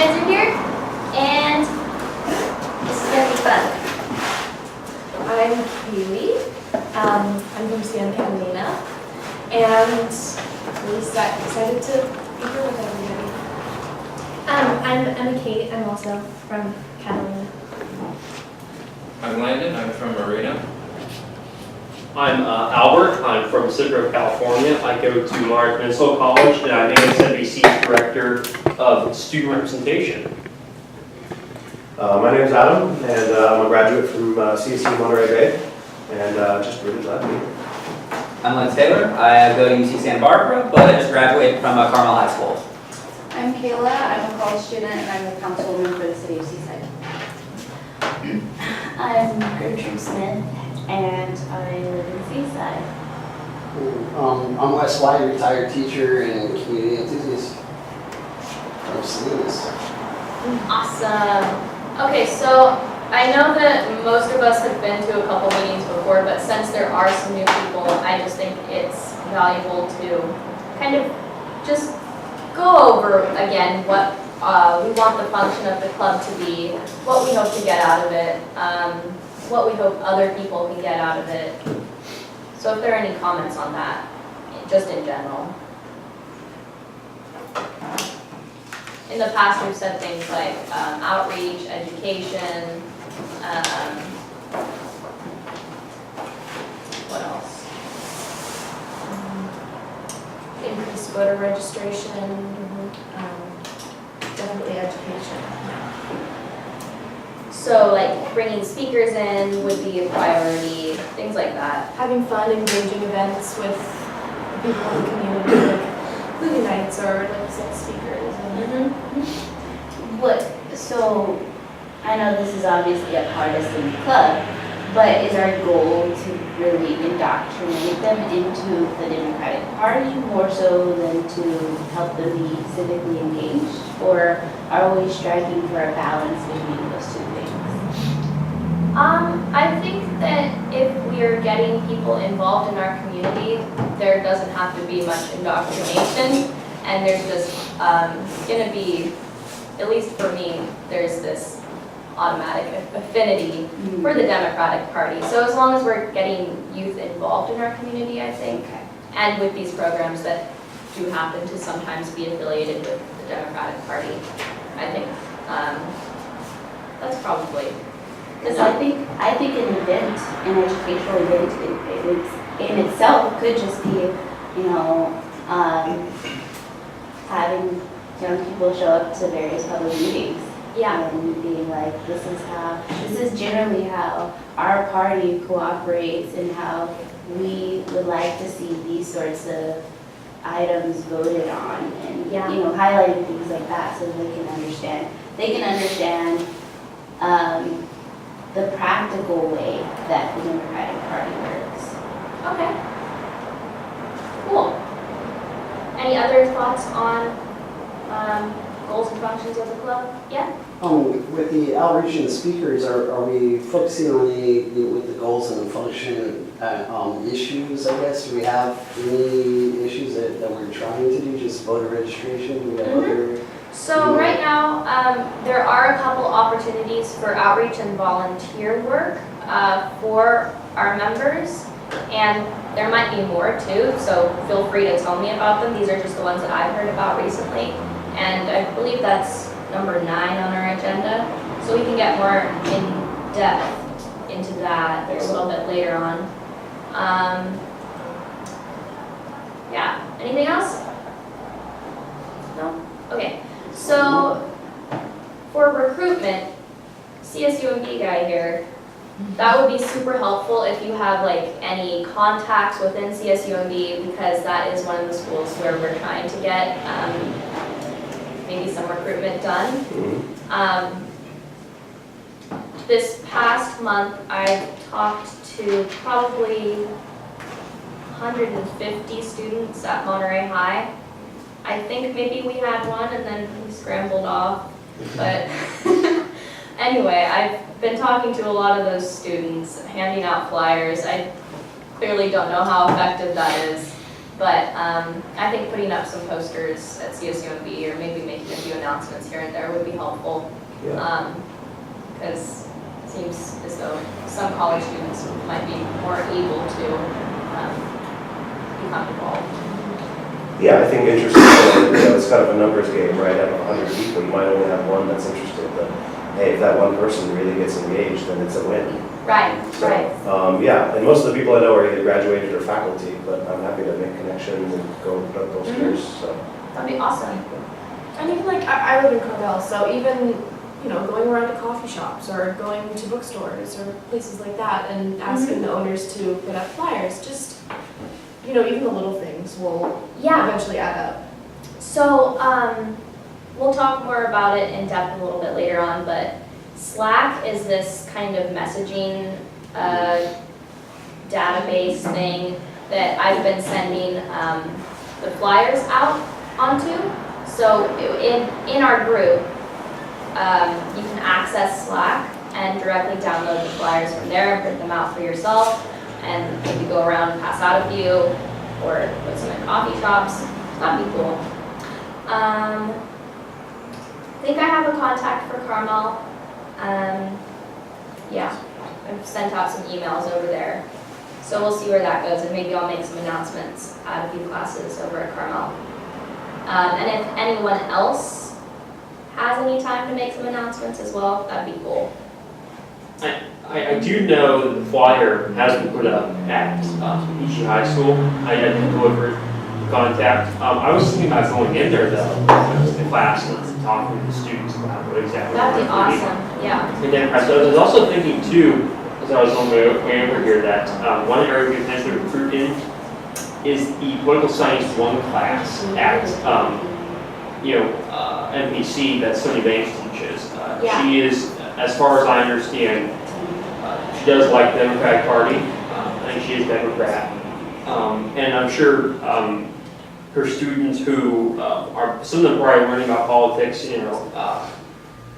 guys are here, and this is gonna be fun. I'm Kaylee. I'm from Santa Catalina, and really excited to be here with everybody. I'm Emma Kate. I'm also from Catalina. I'm Landon, I'm from Marina. I'm Albert, I'm from Citro, California. I go to Monterey Peninsula College, and I'm ASNBC's Director of Student Representation. My name is Adam, and I'm a graduate from CSU Monterey Bay, and just really glad to be here. I'm Lance Taylor. I go to UC Santa Barbara, but I just graduated from Carmel High School. I'm Kayla. I'm a college student, and I'm the councilwoman for the city of Seaside. I'm Gertrude Smith, and I live in Seaside. I'm Wes White, retired teacher and community enthusiast. I'm seeing this. Awesome. Okay, so I know that most of us have been to a couple meetings before, but since there are some new people, I just think it's valuable to kind of just go over again what we want the function of the club to be, what we hope to get out of it, what we hope other people can get out of it. So if there are any comments on that, just in general. In the past, we've said things like outreach, education, what else? Increased voter registration, definitely education. So like bringing speakers in would be a priority, things like that. Having fun, engaging events with people in the community, like movie nights or like set speakers. And So, I know this is obviously a partisan club, but is our goal to really indoctrinate them into the Democratic Party more so than to help them be civically engaged? Or are we striking for a balance between those two things? I think that if we're getting people involved in our community, there doesn't have to be much indoctrination, and there's just going to be, at least for me, there's this automatic affinity for the Democratic Party. So as long as we're getting youth involved in our community, I think, and with these programs that do happen to sometimes be affiliated with the Democratic Party, I think that's probably. Because I think an event, an educational event in itself could just be, having young people show up to various public meetings. Yeah. And being like, this is generally how our party cooperates and how we would like to see these sorts of items voted on, and highlighting things like that so they can understand. They can understand the practical way that the Democratic Party works. Okay. Cool. Any other thoughts on goals and functions of the club? Yeah? With the outreach and speakers, are we focusing on any, with the goals and the function issues, I guess? Do we have any issues that we're trying to do, just voter registration? Do we have other? So right now, there are a couple opportunities for outreach and volunteer work for our members, and there might be more too, so feel free to tell me about them. These are just the ones that I've heard about recently, and I believe that's number 9 on our agenda, so we can get more in depth into that a little bit later on. Yeah, anything else? No? Okay. So, for recruitment, CSUMB guy here, that would be super helpful if you have like any contacts within CSUMB, because that is one of the schools where we're trying to get maybe some recruitment done. This past month, I've talked to probably 150 students at Monterey High. I think maybe we had one and then we scrambled off, but anyway, I've been talking to a lot of those students, handing out flyers. I clearly don't know how effective that is, But I think putting up some posters at CSUMB or maybe making a few announcements here and there would be helpful. Yeah. Because it seems as though some college students might be more able to become involved. Yeah, I think interesting, it's kind of a numbers game, right? Out of 100 people, you might only have one that's interested, but hey, if that one person really gets engaged, then it's a win. Right, So, right. yeah, and most of the people I know are either graduated or faculty, but I'm happy to make connections and go put up posters, so. That'd be awesome. And even like, I live in Carmel, so even, going around to coffee shops or going to bookstores or places like that and asking the owners to put up flyers, just, even the little things will Yeah. eventually add up. So, we'll talk more about it in depth a little bit later on, but Slack is this kind of messaging database thing that I've been sending the flyers out onto. So in our group, you can access Slack and directly download the flyers from there and print them out for yourself and maybe go around and pass out a few or put some in coffee shops. That'd be cool. I think I have a contact for Carmel. Yeah, I've sent out some emails over there. So we'll see where that goes, and maybe I'll make some announcements at a few classes over at Carmel. And if anyone else has any time to make some announcements as well, that'd be cool. I do know that the flyer has been put up at PG High School. I had delivered the contact. I was thinking about going in there though, the class and talking to the students about what exactly. That'd be we're doing. awesome, yeah. And then I was also thinking too, as I was on my way over here, that one area we potentially recruit in is the political science 1 class at NPC that Sonny Banks teaches. Yeah. She is, as far as I understand, she does like the Democratic Party. I think she is Democrat. And I'm sure her students who are, some of them probably learning about politics,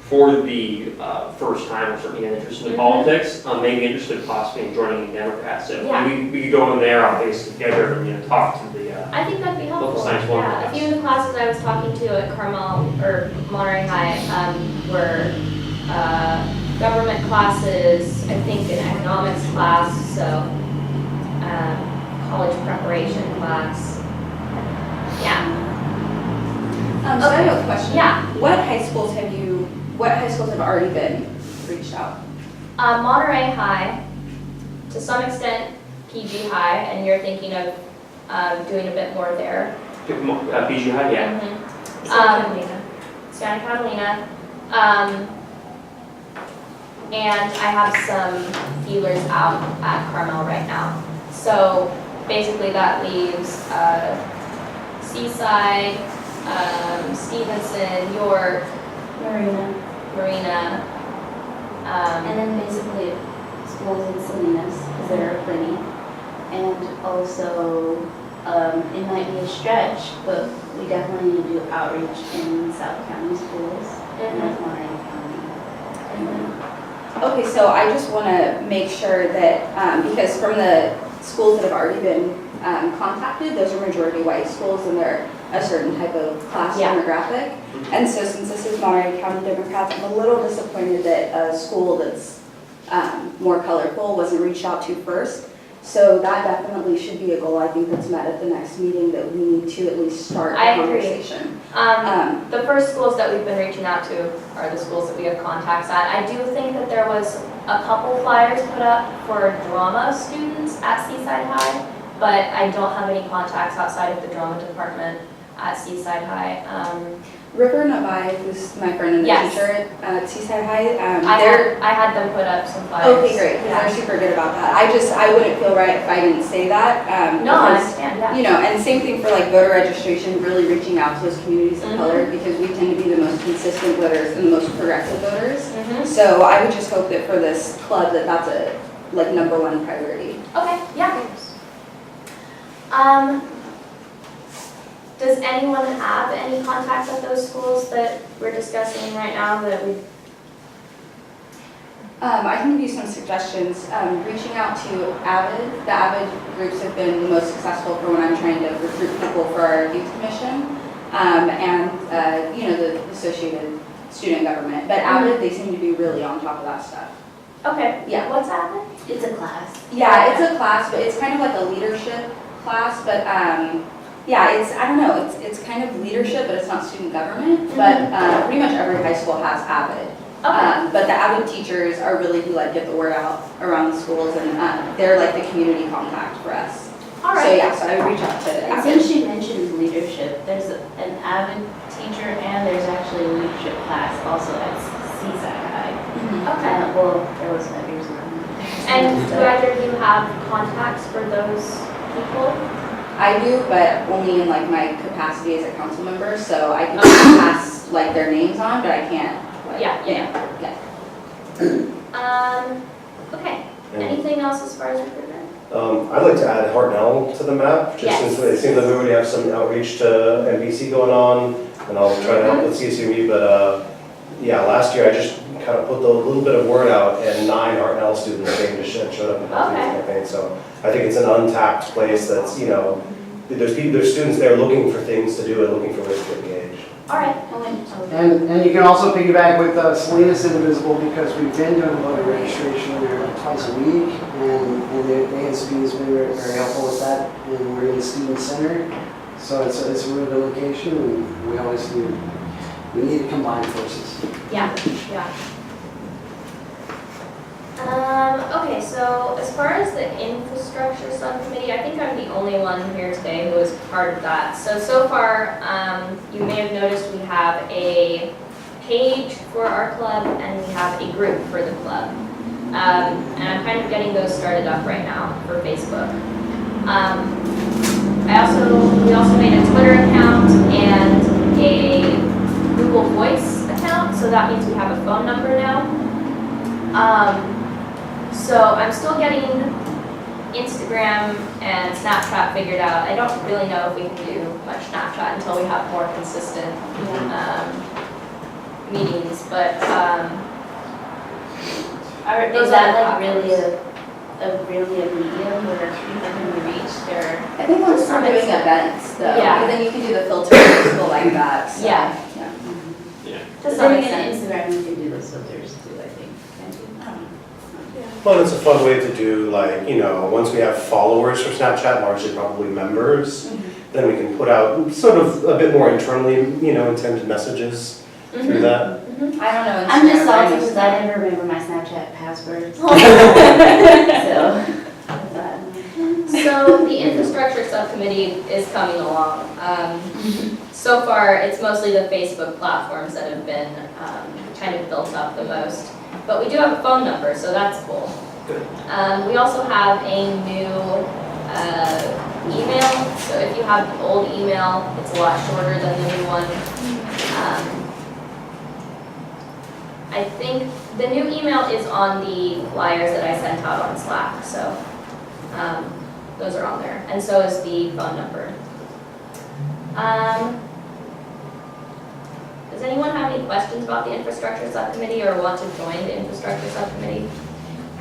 for the first time or something interested in politics, may be interested possibly in joining the Democrats. So Yeah. we could go in there, obviously, together and talk to the I think that'd be helpful. local science 1 Yeah, a class. few of the classes I was talking to at Carmel or Monterey High were government classes, I think an economics class, so college preparation class. Yeah. So I have a question. Yeah. What high schools have already been reached out? Monterey High, to some extent PG High, and you're thinking of doing a bit more there. PG High, yeah. Santa Catalina. And I have some feelers out at Carmel right now. So basically that leaves Seaside, Stevenson, York, Marina. And then basically schools in Salinas, because there are plenty. And also, it might be a stretch, but we definitely need to do outreach in South County schools, North Monterey County. Okay, so I just want to make sure that, because from the schools that have already been contacted, those are majority white schools and they're a certain type of class Yeah. demographic. And so since this is Monterey County Democrats, I'm a little disappointed that a school that's more colorful wasn't reached out to first. So that definitely should be a goal, I think, that's met at the next meeting, that we need to at least start the I agree. conversation. The first schools that we've been reaching out to are the schools that we have contacts at. I do think that there was a couple flyers put up for drama students at Seaside High, but I don't have any contacts outside of the drama department at Seaside High. River Nabai, who's my friend and the Yes. teacher at Seaside High, I had them put up some flyers. okay, great, because they're super good about that. I wouldn't feel right if I didn't say that. No, I because, understand, yeah. and same thing for like voter registration, really reaching out to those communities of Mhm. color, because we tend to be the most consistent voters and the most progressive voters. Mhm. So I would just hope that for this club, that's a number one priority. Okay, yeah. Does anyone have any contacts at those schools that we're discussing right now that we? I can give you some suggestions. Reaching out to AVID. The AVID groups have been the most successful for when I'm trying to recruit people for our youth commission, and the associated student government. But AVID, they seem to be really on top of that stuff. Okay. Yeah. What's happening? It's a class. Yeah, it's a class, but it's kind of like a leadership class, but I don't know, it's kind of leadership, but it's not student government, but pretty much every high school has AVID. Okay. But the AVID teachers are really who like get the word out around the schools, and they're like the community contact for us. All So right. yeah, so I would reach out to And AVID. since she mentions leadership, there's an avid teacher and there's actually a leadership class also at Seaside High. Okay. Well, there was 5 years ago. And do either of you have contacts for those people? I do, but only in like my capacity as a council member, so I can pass like their names on, but I can't. Like, Yeah. Okay. And, Anything else as far as recruitment? I'd like to add Hartnell to the map, just since it seems like we already have some outreach to NBC going on, and I'll try to help with CSUE, but yeah, last year I just kind of put a little bit of word out, and 9 Hartnell students came to showed up in the campaign, so I think it's an untapped place that's, there's students there looking for things to do and looking for ways to engage. All right. And you can also piggyback with Salinas Indivisible, because we've been doing voter registration there like twice a week, and the ASB has been very, very helpful with that, and we're in the student center, so it's a really good location, and we always do. We need to combine forces. Yeah. Okay, so as far as the infrastructure subcommittee, I think I'm the only one here today who is part of that. So far, you may have noticed we have a page for our club and we have a group for the club. And I'm kind of getting those started up right now for Facebook. We also made a Twitter account and a Google Voice account, so that means we have a phone number now. So I'm still getting Instagram and Snapchat figured out. I don't really know if we can do much Snapchat until we have more consistent meetings, but Is that like really a medium where people can reach their? I think once we're doing events though, Yeah. and then you can do the filter for people like that, so. Yeah. Yeah. to But some then extent. again, Instagram, you can do those filters too, I think. Can't you? I don't know. Well, it's a fun way to do, like, once we have followers for Snapchat, largely probably members, then we can put out sort of a bit more internally, intended messages through that. I don't know. I'm just Instagram, salty I because I didn't remember my Snapchat password. So the infrastructure subcommittee is coming along. So far, it's mostly the Facebook platforms that have been kind of built up the most. But we do have a phone number, so that's cool. Good. We also have a new email. So if you have the old email, it's a lot shorter than the new one. I think the new email is on the flyers that I sent out on Slack, so those are on there. And so is the phone number. Does anyone have any questions about the infrastructure subcommittee or want to join the infrastructure subcommittee?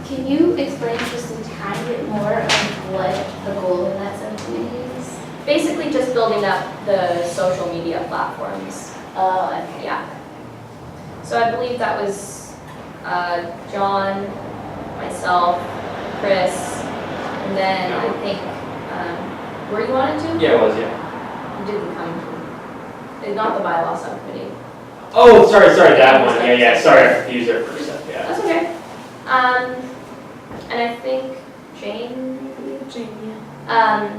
Can you explain just a tiny bit more of what the goal of that subcommittee is? Basically just building up the social media platforms. Oh, okay. Yeah. So I believe that was John, myself, Chris, and then I think, were you on it too? Yeah, it was, yeah. You didn't come, not the bylaw subcommittee. Oh, sorry, that one. Yeah, sorry, I confused it for a second, yeah. That's okay. And I think Jane, yeah.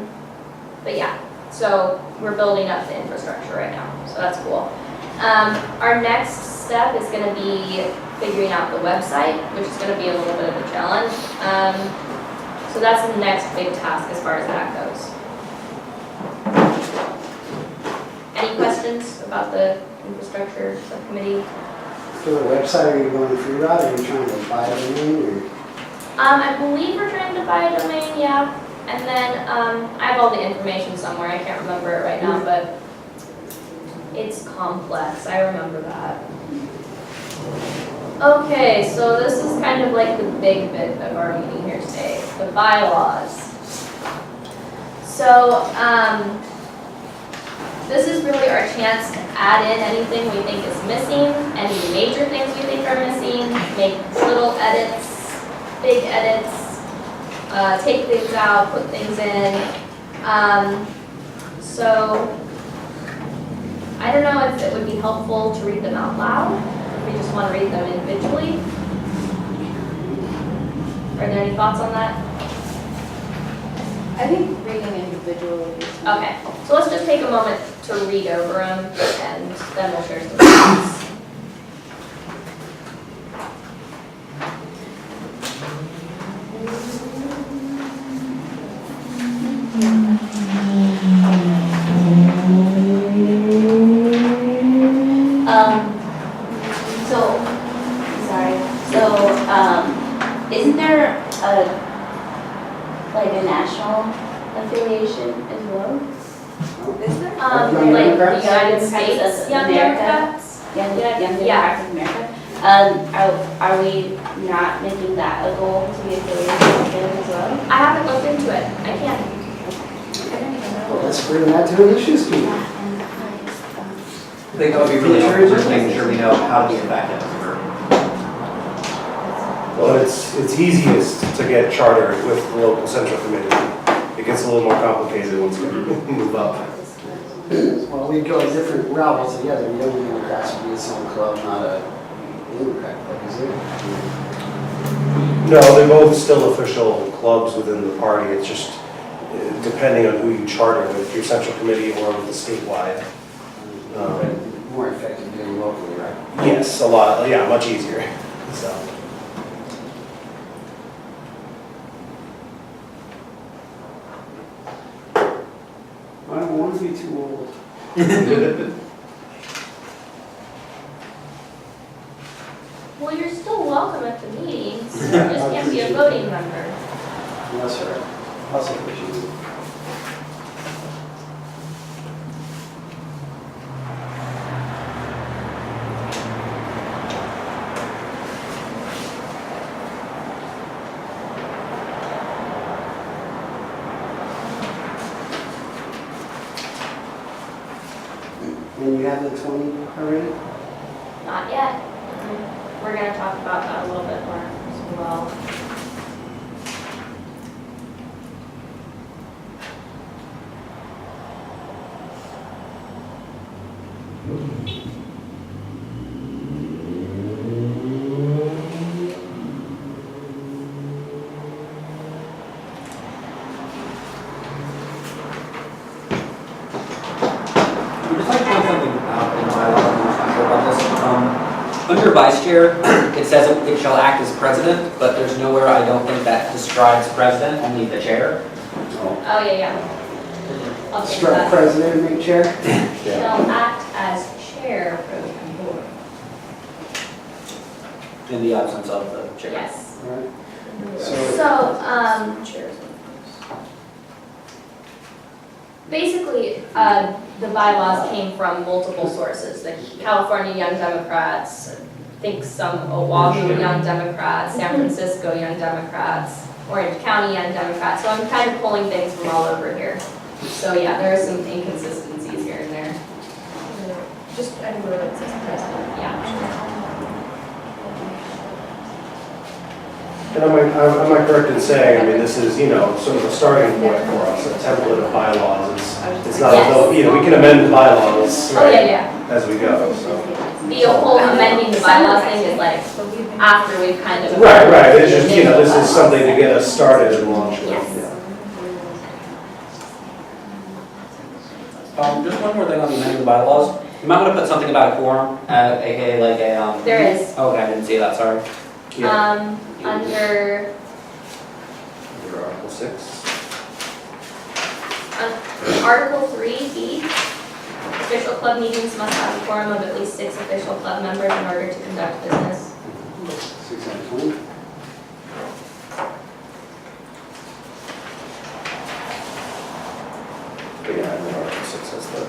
But yeah, so we're building up the infrastructure right now, so that's cool. Our next step is going to be figuring out the website, which is going to be a little bit of a challenge. So that's the next big task as far as that goes. Any questions about the infrastructure subcommittee? For the website, are you going free route, or are you trying to buy a domain, or? I believe we're trying to buy a domain, yeah. And then I have all the information somewhere. I can't remember it right now, but it's complex. I remember that. Okay, so this is kind of like the big bit of our meeting here today, the bylaws. So, this is really our chance to add in anything we think is missing, any major things we think are missing, make little edits, big edits, take things out, put things in. So, I don't know if it would be helpful to read them out loud, if we just want to read them individually. Are there any thoughts on that? I think reading individual would be fine. Okay, so let's just take a moment to read over them, and then we'll share some thoughts. Isn't there like a national affiliation as well? Is there? Young Like the Democrats? United States of Young America? Democrats? Young Yeah. Democrats of America. Are we not making that a goal to be affiliated with them as well? I haven't looked into it, I can't. Well, let's bring that to an issues meeting. I think that would be really helpful, just making sure we know how to get back in. Well, it's easiest to get chartered with the local central committee. It gets a little more complicated once we move up. Well, we go a different route altogether. Young Democrats would be its own club, not a Democrat club, is it? No, they're both still official clubs within the party. It's just depending on who you charter with, your central committee or with the statewide. More effective doing locally, right? Yes, a lot, yeah, much easier, so. I don't want to be too old. Well, you're still welcome at the meetings, you just can't be a voting member. That's all right. I'll say what you do. And you have the 20 already? Not yet. We're gonna talk about that a little bit more as well. We'd just like to point something out in the bylaws, I'm not sure about this. Under vice chair, it says it shall act as president, but there's nowhere, I don't think, that describes president, only the chair. Oh, yeah. I'll take Strike that. president and make chair? Shall act as chair for the board. In the absence of the chair. Yes. All right. So, basically, the bylaws came from multiple sources. The California Young Democrats, I think some Oahu Young Democrats, San Francisco Young Democrats, Orange County Young Democrats. So I'm kind of pulling things from all over here. So yeah, there are some inconsistencies here and there. Just anywhere that says president. Yeah. And am I correct in saying, I mean, this is, sort of a starting point for us, a template of bylaws. It's not as though, we can amend the bylaws, Oh, right, yeah. as we go, so. The whole amending the bylaws thing is like after we've kind of. Right, it's just, this is something to get us started and launched with. Yes. Just one more thing on the amending the bylaws. You might want to put something about a quorum, aka like a, There is, okay, I didn't see that, sorry. under, Under Article 6. Article 3B, official club meetings must have a quorum of at least 6 official club members in order to conduct business. 6 out of 20. But yeah, and then Article 6 has the.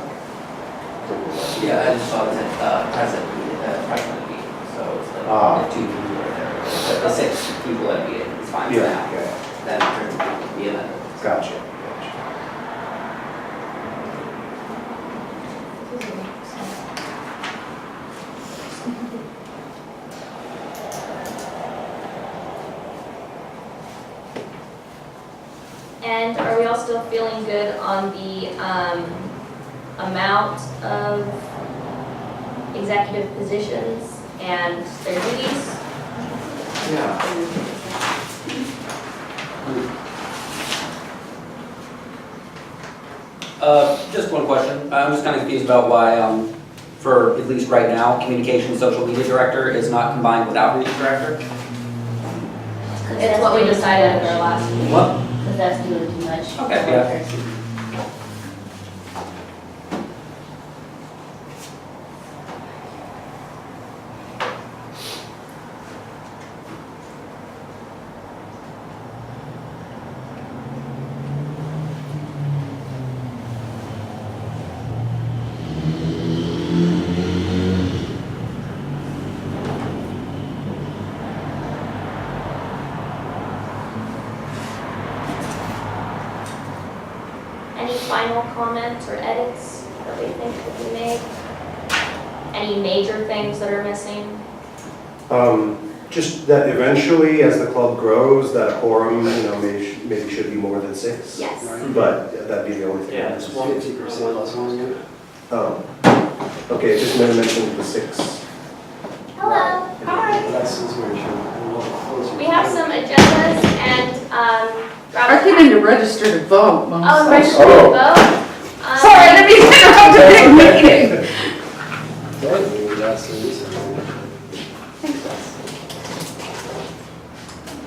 Yeah, I just saw it said, president meeting, so it's like The 2 people are there. But the 6 people at the meeting is fine for now. Okay, Then it will be amended. gotcha. And are we all still feeling good on the amount of executive positions and their duties? Yeah. Just one question. I'm just kind of confused about why, for at least right now, communications social media director is not combined with outreach director. It's what we decided at our last meeting. What? Because that's doing too much. Okay, yeah. Any final comments or edits that we think could be made? Any major things that are missing? Just that eventually, as the club grows, that quorum, maybe should be more than 6. Yes. But that'd be the only thing. Yeah, it's 50% plus one. Okay, just mentioned the 6. Hello. That's just very true. We have some agendas and, I think you need to register to vote, Mom. Oh, register to Oh. vote? Sorry, I didn't mean to interrupt a big meeting.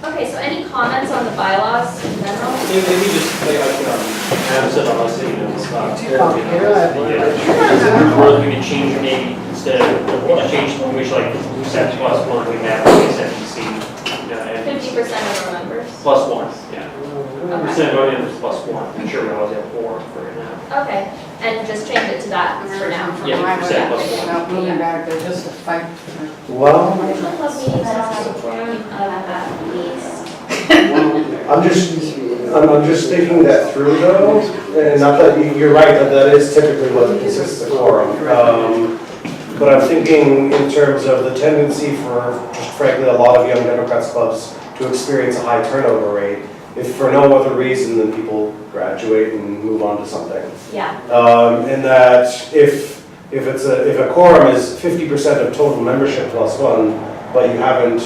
Okay, so any comments on the bylaws in general? Maybe just like have said on us, or we could change maybe instead of, we could change, we should like, we said +1, we have, we said DC. 50% of our members? +1, yeah. Okay. Instead of voting in +1, I'm sure we always have 4 for right now. Okay, and just change it to that for now. Yeah, 50% +1. About moving back there just to fight. Well, Original club meetings are not a quorum of at least. I'm just thinking that through though, and not that you're right, that is typically what consists of quorum. But I'm thinking in terms of the tendency for, just frankly, a lot of young Democrats clubs to experience a high turnover rate, if for no other reason than people graduate and move on to something. Yeah, And that if a quorum is 50% of total membership +1, but you haven't,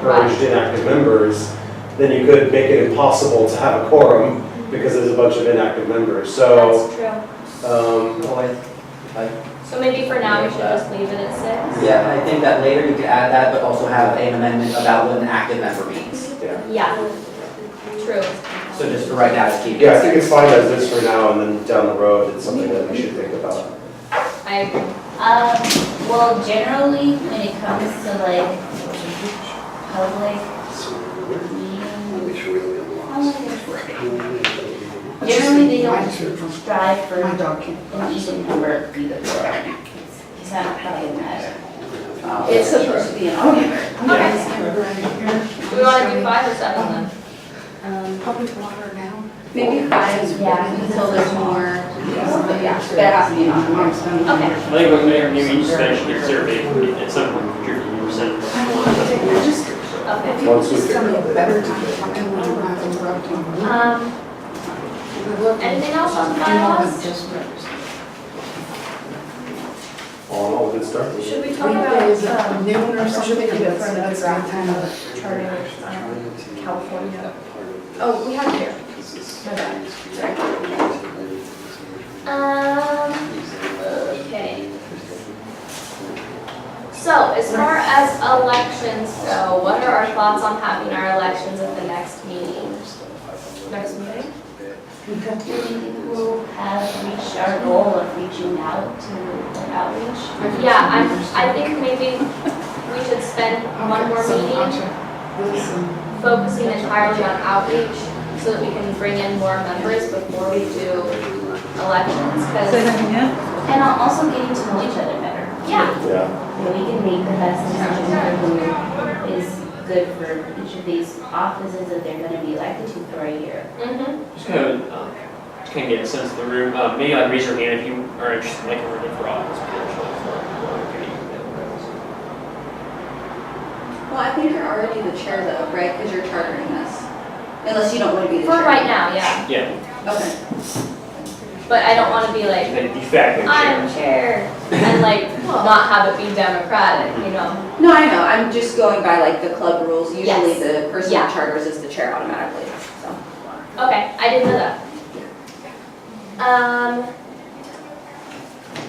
purged inactive members, then you could make it impossible to have a quorum because there's a bunch of inactive members. So, that's true. So maybe for now, we should just leave it at 6? Yeah, and I think that later you could add that, but also have an amendment about when an active member meets. Yeah, true. So just for right now, just keep it. yeah, I think it's fine as this for now, and then down the road, it's something that we should think about. I agree. Well, generally, when it comes to like public generally they don't strive for My dog can't. an even number of people. It's not probably matter. Oh, It's supposed to be an odd number. Do we want to do 5 or 7 then? Public water now. Maybe 5, yeah, until there's more, yeah, but it has to be an odd number. Okay. I think what maybe you just mentioned your survey, at some point, 50% +1. Okay. If you could just tell me a better time to talk to them, I don't have to interrupt you. Anything else on the bylaws? Just register. All in all, good start. Should we talk What about, day is it, noon or something? Should we That's for the that's draft time of of charting California? Oh, we have it here. My bad. okay. So, as far as elections go, what are our thoughts on having our elections at the next meeting? Next meeting? Do we think we'll have reached our goal of reaching out to the outreach? Yeah, I think maybe we should spend one more meeting focusing entirely on outreach so that we can bring in more members before we do elections, because, And also getting to know each other better. yeah, Yeah. And we can make the best decision for who good for each of these offices that they're gonna be elected to for a year? Just kind of get a sense of the room. Maybe like raise your hand if you are interested in like running for office potentially for county Democrats. Well, I think you're already the chair though, right? Because you're chartering this. Unless you don't want to be the For chair. right now, yeah, Yeah, Okay. but I don't wanna be like, the de facto chair. I'm chair, and like, not have it be democratic, you know? No, I know. I'm just going by like the club rules. Usually Yes. the person Yeah. that charters is the chair automatically, so. Okay, I didn't know that.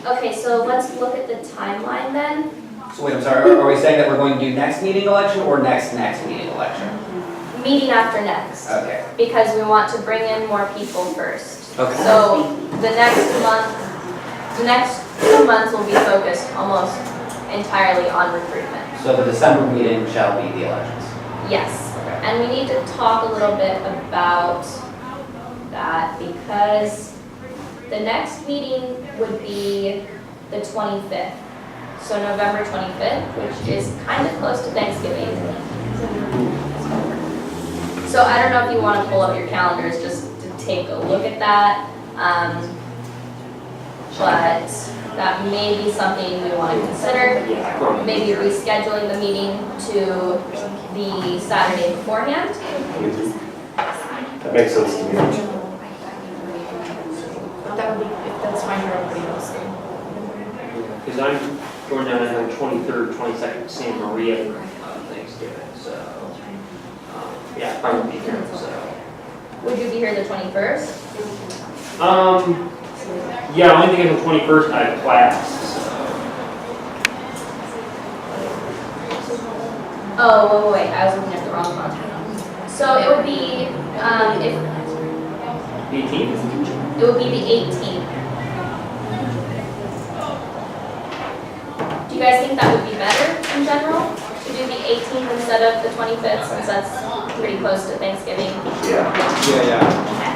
Okay, so let's look at the timeline then. So wait, I'm sorry, are we saying that we're going to do next meeting election or next meeting election? Meeting after next, Okay. because we want to bring in more people first. Okay. So the next 2 months will be focused almost entirely on recruitment. So the December meeting shall be the elections. Yes, Okay. and we need to talk a little bit about that because the next meeting would be the 25th. So November 25th, which is kind of close to Thanksgiving. So I don't know if you want to pull up your calendars just to take a look at that. But that may be something we want to consider. Maybe rescheduling the meeting to the Saturday beforehand. That makes sense to me. That would be, if that's fine for everybody else. Because I'm going down on the 23rd, 22nd, San Maria Thanksgiving, so, yeah, I won't be here, so. Would you be here the 21st? Yeah, only thing is the 21st, I have class, so. Oh, wait, I was looking at the wrong month. So it would be, if, 18th? it would be the 18th. Do you guys think that would be better in general? To do the 18th instead of the 25th since that's pretty close to Thanksgiving? Yeah. Yeah. Okay.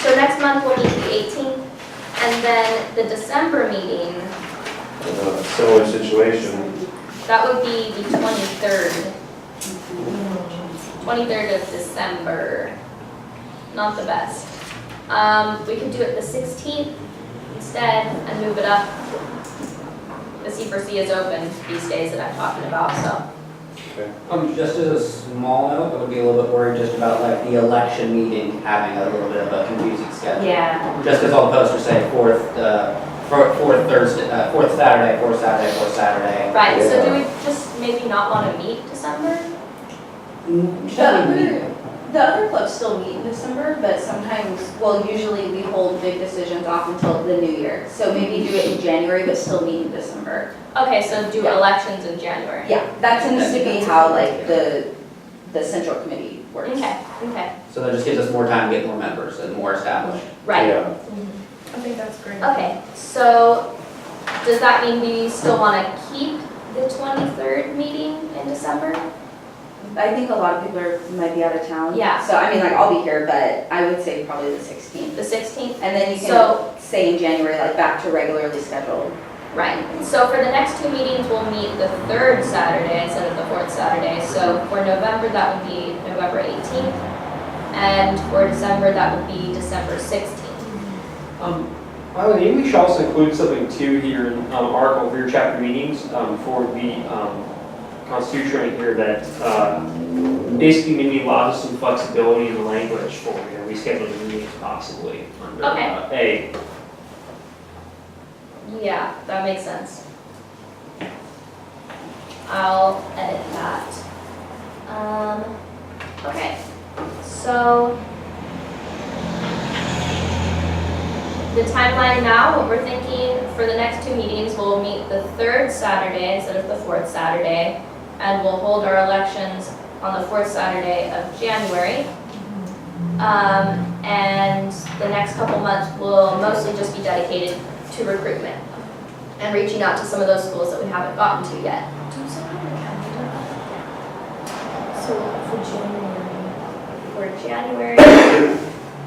So next month we'll meet the 18th and then the December meeting, Similar situation. that would be the 23rd. 23rd of December. Not the best. We could do it the 16th instead and move it up. The C4C is open these days that I'm talking about, so. Just as a small note, I would be a little bit worried just about like the election meeting having a little bit of a confusing schedule. Yeah. Just because all the posters say fourth Thursday, fourth Saturday, fourth Saturday, fourth Saturday. Right, so do we just maybe not want to meet December? The other clubs still meet in December, but sometimes, well, usually we hold big decisions off until the new year. So maybe do it in January, but still meet in December. Okay, so do elections in January? Yeah, that tends to be how like the central committee works. Okay, okay, So that just gives us more time to get more members and more established. right. Yeah. I think that's great. Okay, so does that mean we still want to keep the 23rd meeting in December? I think a lot of people might be out of town. Yeah. So I mean, like I'll be here, but I would say probably the 16th. The 16th? And then you can So- say in January, like back to regularly scheduled. Right, so for the next 2 meetings, we'll meet the 3rd Saturday instead of the 4th Saturday. So for November, that would be November 18th, and for December, that would be December 16th. Eileen, maybe we should also include something too here in article for your chapter meetings for the Constitution right here that basically maybe allows us some flexibility in the language for rescheduling meetings possibly under Okay. A. Yeah, that makes sense. I'll edit that. Okay, so the timeline now, what we're thinking for the next 2 meetings, we'll meet the 3rd Saturday instead of the 4th Saturday, and we'll hold our elections on the 4th Saturday of January. And the next couple months will mostly just be dedicated to recruitment and reaching out to some of those schools that we haven't gotten to yet. So for January. For January,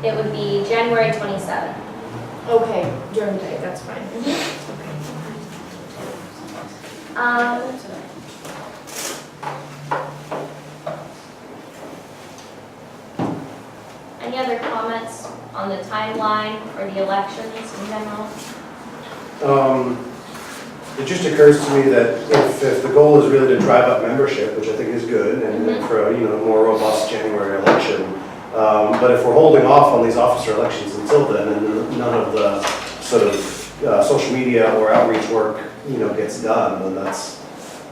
it would be January 27th. Okay, during the day, that's fine. on the timeline for the elections in general? It just occurs to me that if the goal is really to drive up membership, which I think is good, and for a more robust January election, but if we're holding off on these officer elections until then, and none of the sort of social media or outreach work, gets done, then that's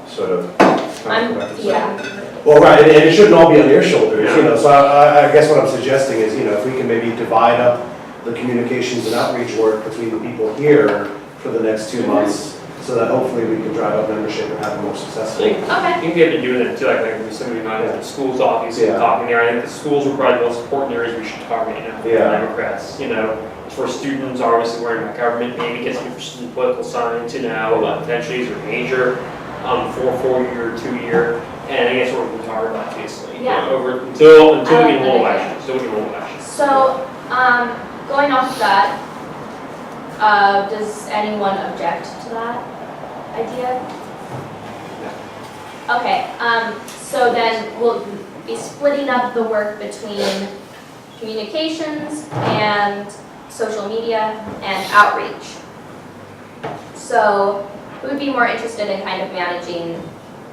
sort of counterproductive. Yeah. Well, right, and it shouldn't all be on your shoulders, so I guess what I'm suggesting is, if we can maybe divide up the communications and outreach work between the people here for the next 2 months, so that hopefully we can drive up membership and have it more successful. Okay. I think we have been doing that too, like somebody might have the schools obviously talking there. I think the schools are probably the most important areas we should target, for Democrats, for students, obviously worrying about government, maybe get some interested in political science, potentially is a major, for 4-year, 2-year, and I guess we're going to target obviously. Yeah. Over until we get a little election, So, going off of that, does anyone object to that idea? Okay, so then we'll be splitting up the work between communications and social media and outreach. So who would be more interested in kind of managing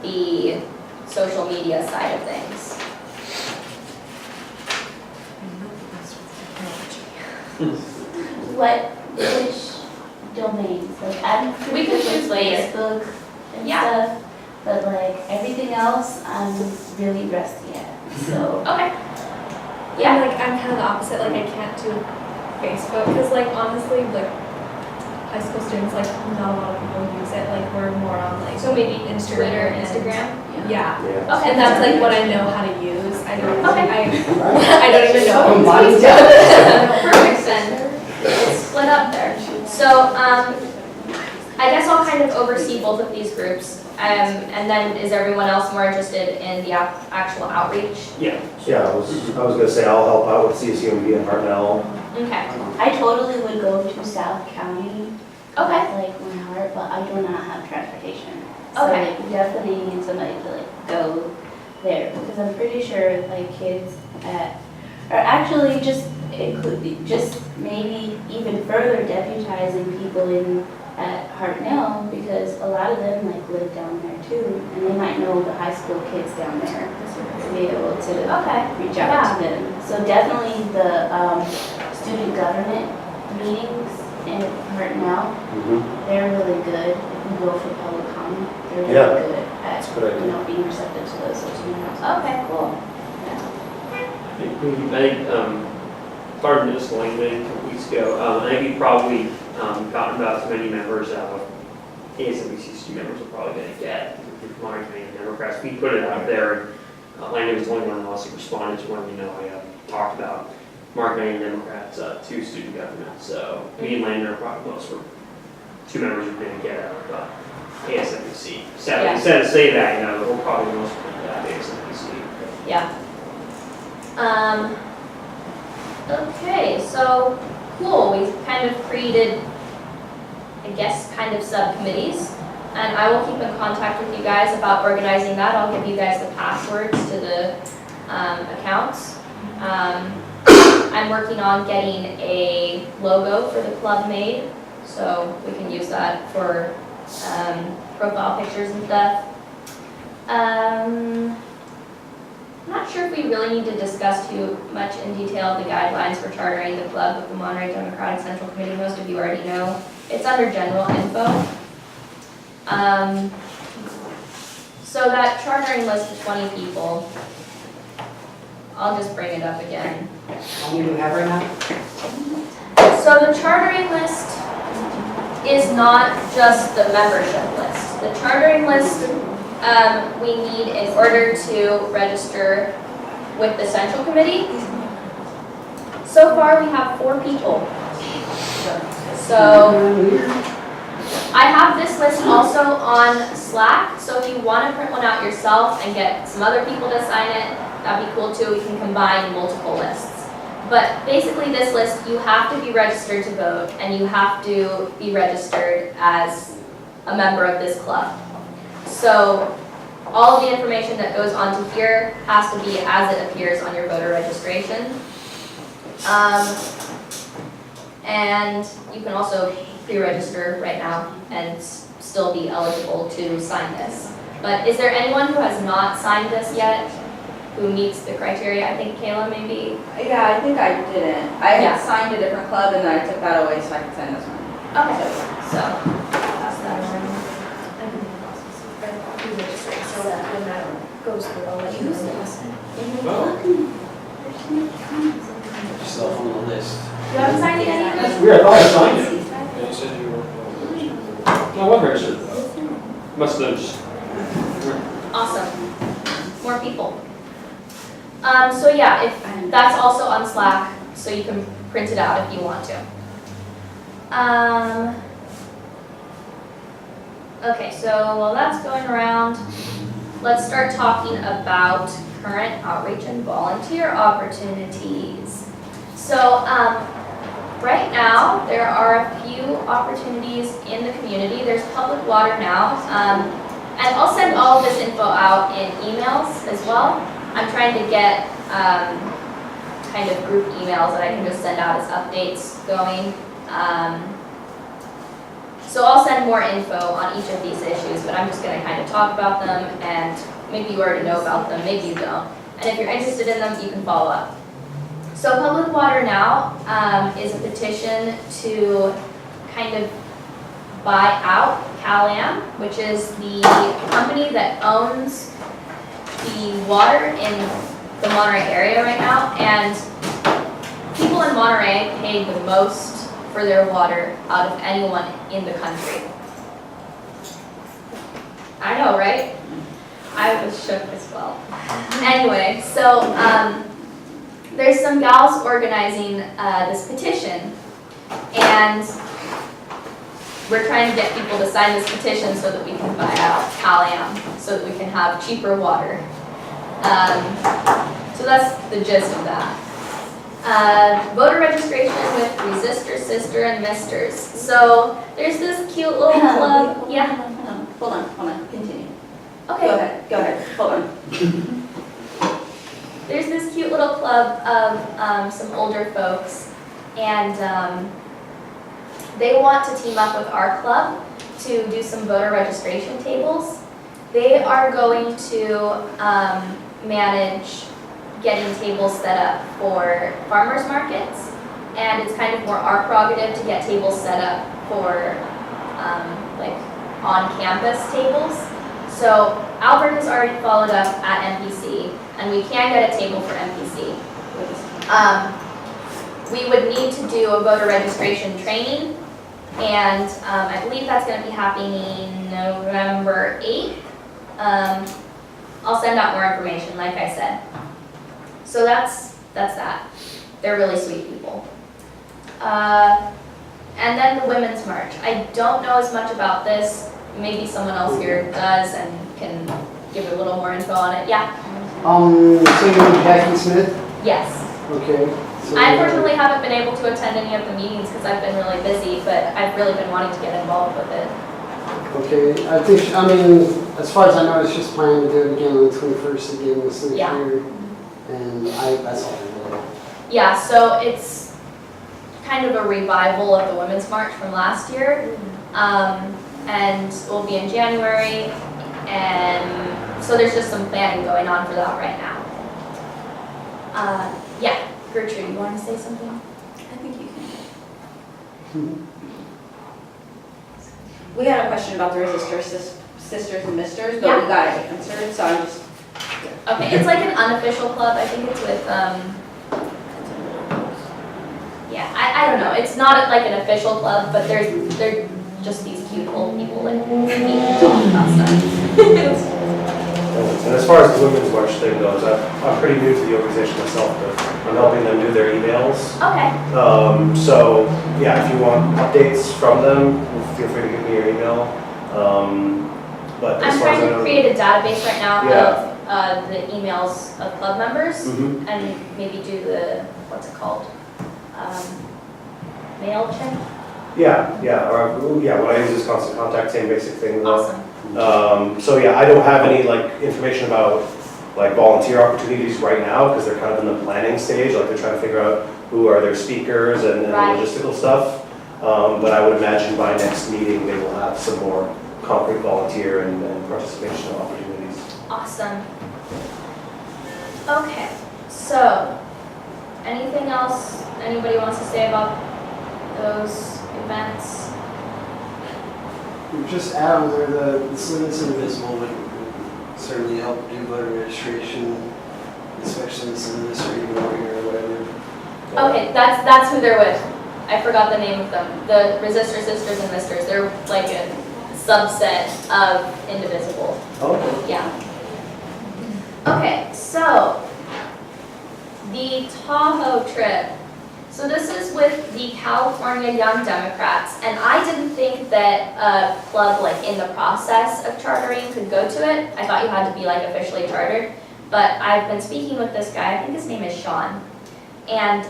the social media side of things? Which domains? Like, I'm We pretty could good choose with later. Facebook and Yeah. stuff, but like everything else, I'm really rusty at. So Okay. Yeah, like I'm kind of the opposite. Like I can't do Facebook because, like, honestly, like high school students, like not a lot of people use it. Like we're more on like So maybe Instagram Twitter, and- Instagram? Yeah, Yeah. Okay. and that's like what I know how to use. I don't. Okay. I don't even know. Combine Perfect then. It's split up there. So, I guess I'll kind of oversee both of these groups. And then is everyone else more interested in the actual outreach? Yeah, I was gonna say I'll help out with CSUMB and Hartnell. Okay. I totally would go to South County. Okay. That's like my heart, but I do not have transportation. So Okay. like, we definitely need somebody to like go there because I'm pretty sure like kids at, or actually just maybe even further deputizing people in at Hartnell because a lot of them like live down there too and they might know the high school kids down there to be able to reach out to them. So definitely the student government meetings in Hartnell, they're really good. If we go for public comment, they're really Yeah. good at That's a good idea. being receptive to those sorts of meetings. Okay, cool. I think, started this language a couple weeks ago, I think we probably gotten about as many members of ASWC student members we're probably going to get from Monterey County Democrats. We put it out there, and Landon was the only one who also responded to when I talked about Monterey County Democrats to student government. So me and Landon are probably most for 2 members we're going to get out of ASWC. Sadly, instead of say that, we're probably most for that ASWC. Yeah. Okay, so cool. We've kind of created, I guess, kind of subcommittees. And I will keep in contact with you guys about organizing that. I'll give you guys the passwords to the accounts. I'm working on getting a logo for the club made, so we can use that for profile pictures and stuff. I'm not sure if we really need to discuss too much in detail the guidelines for chartering the club with the Monterey Democratic Central Committee. Most of you already know. It's under general info. So that chartering list of 20 people, I'll just bring it up again. How many do we have right now? So the chartering list is not just the membership list. The chartering list we need in order to register with the Central Committee. So far, we have 4 people. So I have this list also on Slack, so if you want to print one out yourself and get some other people to sign it, that'd be cool too. We can combine multiple lists. But basically this list, you have to be registered to vote and you have to be registered as a member of this club. So all the information that goes onto here has to be as it appears on your voter registration. And you can also pre-register right now and still be eligible to sign this. But is there anyone who has not signed this yet, who meets the criteria? I think Kayla maybe. Yeah, I think I didn't. I Yeah. had signed a different club and then I took that away so I could sign this one. Okay, so pass that around. I can re-register, so that when that goes through, I'll let you know. Put yourself on the list. You haven't signed it yet either? Weird, I thought I signed it. Yeah, you said you were. No, I wasn't registered. Must have just. Awesome. More people. So yeah, if that's also on Slack, so you can print it out if you want to. Okay, so while that's going around, let's start talking about current outreach and volunteer opportunities. So right now, there are a few opportunities in the community. There's public water now, and I'll send all of this info out in emails as well. I'm trying to get kind of group emails that I can just send out as updates going. So I'll send more info on each of these issues, but I'm just going to kind of talk about them, and maybe you already know about them, maybe you don't. And if you're interested in them, you can follow up. So Public Water Now is a petition to kind of buy out Cal-Am, which is the company that owns the water in the Monterey area right now, and people in Monterey pay the most for their water out of anyone in the country. I know, right? I was shook as well. Anyway, so there's some gals organizing this petition, and we're trying to get people to sign this petition so that we can buy out Cal-Am, so that we can have cheaper water. So that's the gist of that. Voter registration with Resistor, Sister, and Misters. So there's this cute little club. Yeah. Hold on, continue. Okay. Go ahead, hold on. There's this cute little club of some older folks, and they want to team up with our club to do some voter registration tables. They are going to manage getting tables set up for farmers markets, and it's kind of more our prerogative to get tables set up for like on-campus tables. So Albert has already followed up at MPC, and we can get a table for MPC. We would need to do a voter registration training, and I believe that's going to be happening November 8th. I'll send out more information, like I said. So that's that. They're really sweet people. And then the Women's March. I don't know as much about this. Maybe someone else here does and can give a little more info on it. Yeah? So you're Jackie Smith? Yes. Okay. So I unfortunately haven't been able to attend any of the meetings because I've been really busy, but I've really been wanting to get involved with it. Okay, I mean, as far as I know, it's just planning to do it again on the 21st again this next Yeah. year. And that's all I know. Yeah, so it's kind of a revival of the Women's March from last year. And it will be in January, and so there's just some planning going on for that right now. Yeah, Gertrude, you want to say something? I think you can. We had a question about the Resistor Sisters and Misters, but we got it answered, so I'm just. Okay, it's like an unofficial club. I think it's with, yeah, I don't know. It's not like an official club, but they're just these cute old people that meet and talk about stuff. And as far as the Women's March thing goes, I'm pretty new to the organization myself, but I'm helping them do their emails. Okay. So, yeah, if you want updates from them, feel free to give me your email. But as I'm far as trying I to know, create a database right now Yeah. of the emails of club members Mhm. and maybe do the, what's it called? MailChimp? Yeah, what I use is Constant Contact, same basic thing. Though. Awesome. So yeah, I don't have any like information about like volunteer opportunities right now because they're kind of in the planning stage. Like they're trying to figure out who are their speakers and Right. logistical stuff. But I would imagine by next meeting, they will have some more concrete volunteer and participation opportunities. Awesome. Okay, so anything else anybody wants to say about those events? Just add on there, the Students Invisible would certainly help do voter registration, especially in some of this or even over here or whatever. Okay, that's who they're with. I forgot the name of them. The Resistor Sisters and Misters. They're like a subset of Indivisible. Okay. Yeah. Okay, so the Tahoe trip. So this is with the California Young Democrats, and I didn't think that a club like in the process of chartering could go to it. I thought you had to be like officially chartered, but I've been speaking with this guy. I think his name is Sean, and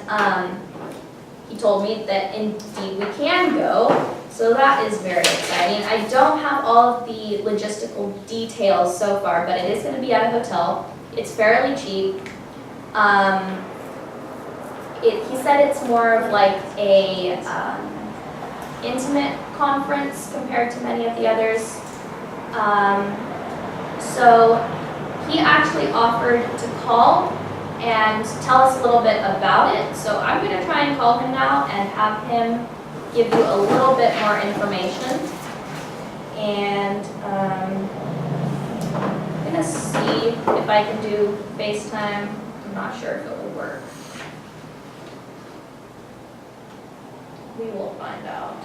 he told me that indeed we can go. So that is very exciting. I don't have all of the logistical details so far, but it is going to be at a hotel. It's fairly cheap. He said it's more of like a intimate conference compared to many of the others. So he actually offered to call and tell us a little bit about it. So I'm going to try and call him now and have him give you a little bit more information. And I'm going to see if I can do FaceTime. I'm not sure if it will work. We will find out.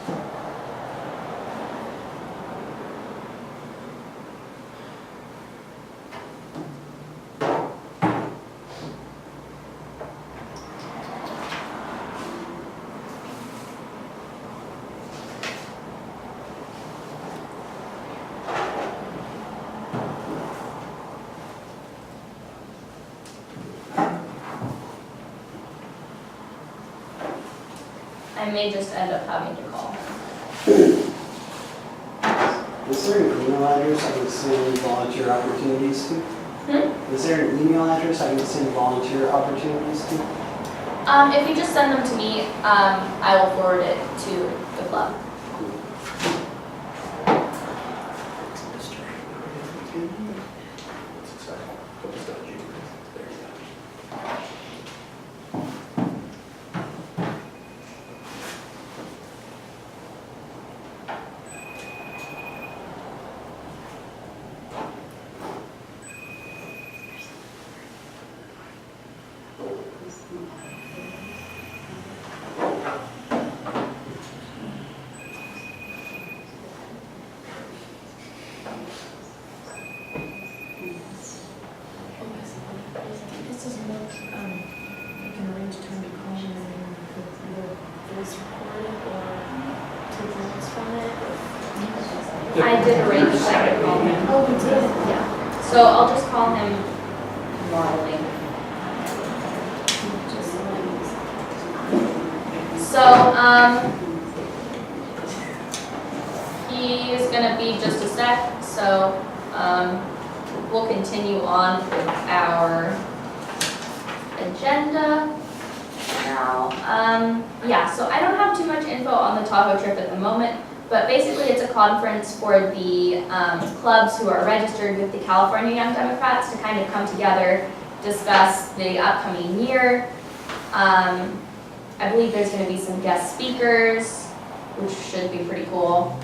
I may just end up having to call. Is there an email address I can send volunteer opportunities to? Is there an email address I can send volunteer opportunities to? If you just send them to me, I will forward it to the club. This doesn't look, you can arrange time to call and then either voice record it or take notes from it. I did arrange a second call him. Oh, we did? Yeah. So I'll just call him normally. So, he is gonna be just a sec, so, we'll continue on with our agenda now. Yeah, so I don't have too much info on the Tahoe trip at the moment, but basically it's a conference for the clubs who are registered with the California Young Democrats to kind of come together, discuss the upcoming year. I believe there's going to be some guest speakers, which should be pretty cool.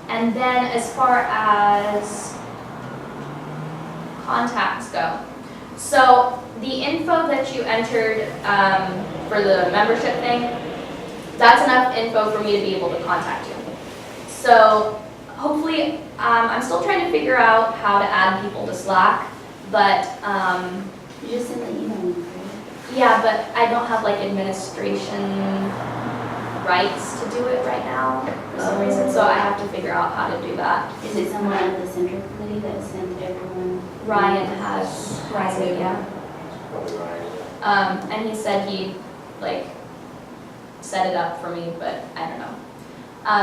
And then as far as contacts go, so the info that you entered for the membership thing, that's enough info for me to be able to contact you. So hopefully, I'm still trying to figure out how to add people to Slack, but You just sent the email link, right? yeah, but I don't have like administration rights to do it right now for some reason, so I have to figure out how to do that. Is it someone at the central committee that sent everyone? Ryan has it, yeah. Probably right. And he said he'd like set it up for me, but I don't know.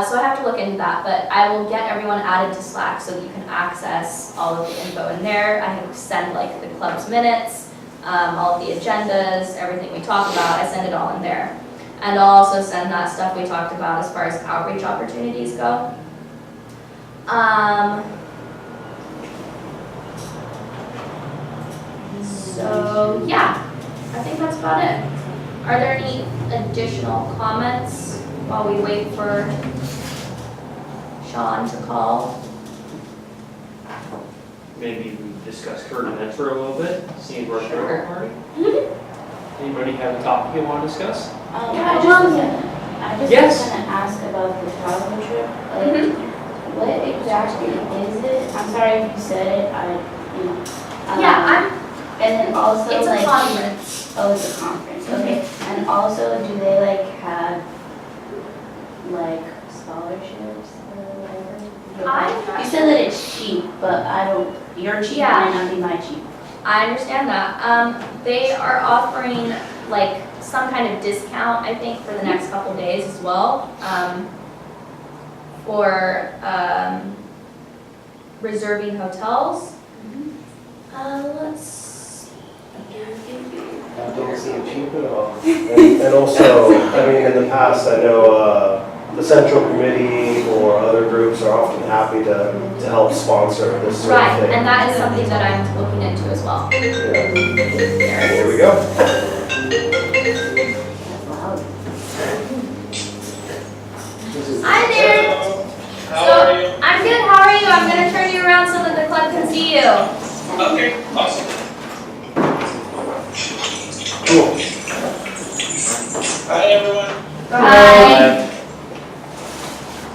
So I have to look into that, but I will get everyone added to Slack so that you can access all of the info in there. I can send like the club's minutes, all of the agendas, everything we talk about, I send it all in there. And I'll also send that stuff we talked about as far as outreach opportunities go. So yeah, I think that's about it. Are there any additional comments while we wait for Sean to call? Maybe we discuss current events for a little bit, see where Sure. we're party. Anybody have a topic you want to discuss? I just Yes. was gonna ask about the travel trip. Like, what exactly is it? I'm sorry if you said it, Yeah, and then also it's a like. conference. Oh, it's a conference, okay. And also, do they like have like scholarships or whatever? You said that it's cheap, but your cheap Yeah. might not be my cheap. I understand that. They are offering like some kind of discount, I think, for the next couple days as well, for reserving hotels. Let's see. I don't seem cheap at all. And also, I mean, in the past, I know the Central Committee or other groups are often happy to help sponsor this sort of Right, thing. and that is something that I'm looking into as well. Here we go. Hi there. How are you? I'm good. How are you? I'm gonna turn you around so that the club can see you. Okay, awesome. Cool. Hi, everyone. Hi.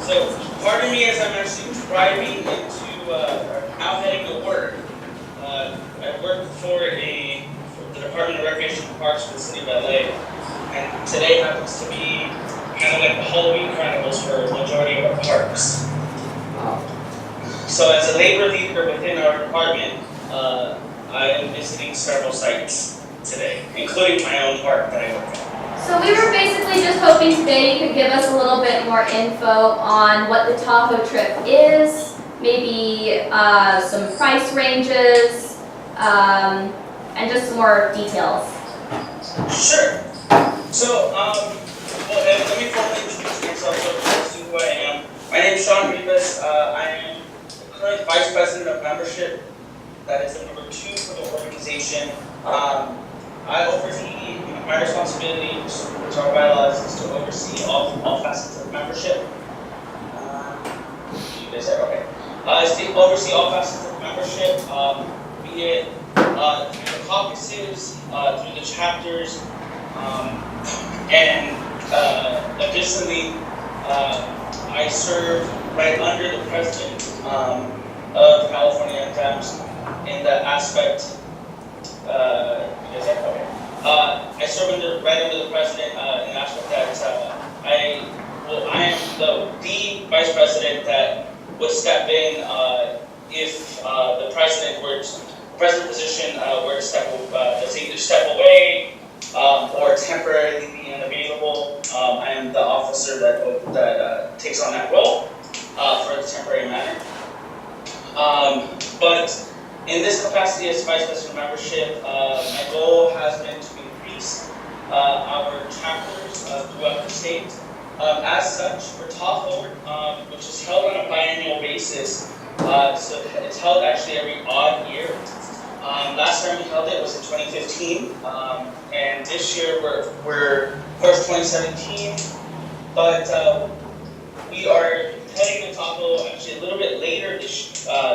So, pardon me as I'm actually driving into, or now heading to work. I work for the Department of Recreation and Parks for the City of LA. And today happens to be kind of like the Halloween carnivals for the majority of our parks. So as a labor leader within our department, I am visiting several sites today, including my own park that I work at. So we were basically just hoping today you could give us a little bit more info on what the Tahoe trip is, maybe some price ranges, and just some more details. Sure. So, let me formally introduce myself so folks see who I am. My name is Sean Rivas. I am the current Vice President of Membership. That is the number 2 for the organization. I oversee, my responsibility, which our bylaws, is to oversee all facets of membership. You guys are okay. Is to oversee all facets of membership, be it through the caucuses, through the chapters, and additionally, I serve right under the president of California NTAMS in the aspect. I serve right under the president in the aspect that I am the vice president that would step in if the president position were to either step away or temporarily be unavailable. I am the officer that takes on that role for the temporary manner. But in this capacity as Vice President of Membership, my goal has been to increase our chapters throughout the state. As such, for Tahoe, which is held on a biannual basis, so it's held actually every odd year. Last time we held it was in 2015, and this year we're of course 2017, but we are heading to Tahoe actually a little bit later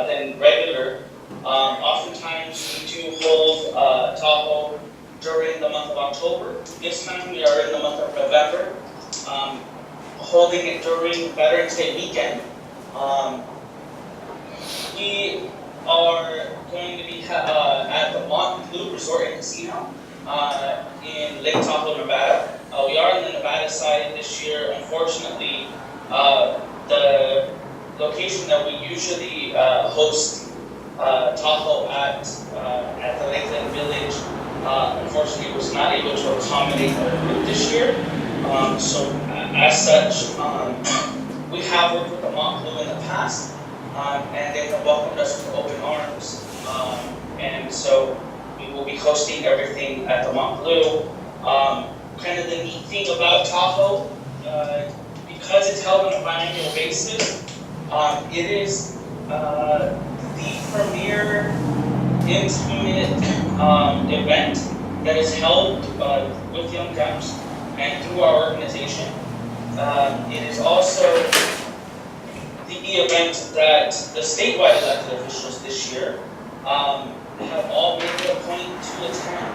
than regular. Oftentimes we do hold Tahoe during the month of October. This time we are in the month of November, holding it during Veterans Day weekend. We are going to be at the Monterey Resort and Casino in Lake Tahoe, Nevada. We are on the Nevada side this year. Unfortunately, the location that we usually host Tahoe at the Lakeland Village, unfortunately, was not able to accommodate our group this year. So as such, we have worked with the Monterey in the past. And they have welcomed us with open arms. And so we will be hosting everything at the Mont Blue. Kind of the neat thing about Tahoe, because it's held on a biannual basis, it is the premier intimate event that is held with Young Caps and through our organization. It is also the event that the statewide elected officials this year have all made it a point to attend.